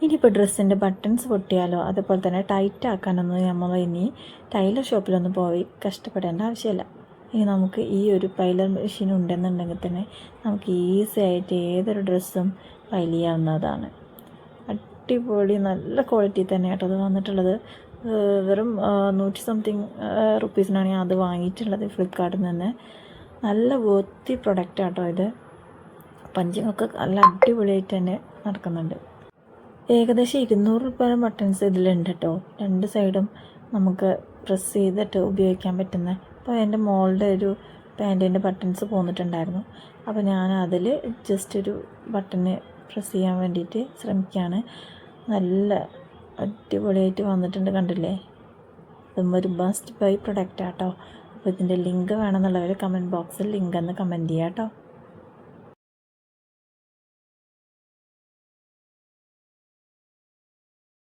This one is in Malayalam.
ഇനിയിപ്പോൾ ഡ്രസ്സിൻ്റെ ബട്ടൺസ് പൊട്ടിയാലോ അതുപോലെ തന്നെ ടൈറ്റ് ആക്കാനൊന്നും നമ്മൾ ഇനി ടൈലർ ഷോപ്പിലൊന്നും പോയി കഷ്ടപ്പെടേണ്ട ആവശ്യമില്ല. ഇനി നമുക്ക് ഈ ഒരു പൈലർ മെഷീൻ ഉണ്ടെന്നുണ്ടെങ്കിൽ തന്നെ നമുക്ക് ഈസി ആയിട്ട് ഏതൊരു ഡ്രസ്സും പൈൽ ചെയ്യാവുന്നതാണ്. അടിപൊളി നല്ല ക്വാളിറ്റി തന്നെയാട്ടോ അത് വന്നിട്ടുള്ളത്. വെറും 100 സംതിങ് റുപ്പീസിനാണ് ഞാൻ അത് വാങ്ങിയിട്ടുള്ളത് ഫ്ലിപ്കാർട്ടിൽ നിന്ന്. നല്ല വർത്തി പ്രൊഡക്റ്റ് ആട്ടോ ഇത്. പഞ്ചിങ്ങൊക്കെ നല്ല അടിപൊളിയായിട്ട് തന്നെ നടക്കുന്നുണ്ട്. ഏകദേശം 200 രൂപയുടെ ബട്ടൺസ് ഇതിലുണ്ട് കേട്ടോ. 2 സൈഡും നമുക്ക് പ്രസ് ചെയ്തിട്ട് ഉപയോഗിക്കാൻ പറ്റുന്ന. അപ്പോൾ എൻ്റെ മോളുടെ ഒരു പാൻറ്റിൻ്റെ ബട്ടൺസ് പോന്നിട്ടുണ്ടായിരുന്നു. അപ്പോൾ ഞാൻ അതിൽ ജസ്റ്റ് ഒരു ബട്ടണ് പ്രസ് ചെയ്യാൻ വേണ്ടിയിട്ട് ശ്രമിക്കുകയാണ്. നല്ല അടിപൊളിയായിട്ട് വന്നിട്ടുണ്ട്, കണ്ടില്ലേ? ഇതും ഒരു മസ്റ്റ് ബൈ പ്രൊഡക്റ്റ് ആട്ടോ. അപ്പോൾ ഇതിൻ്റെ ലിങ്ക് വേണമെന്നുള്ളവർ കമൻറ്റ് ബോക്സിൽ ലിങ്ക് എന്ന് കമൻറ്റ് ചെയ്യാം കേട്ടോ.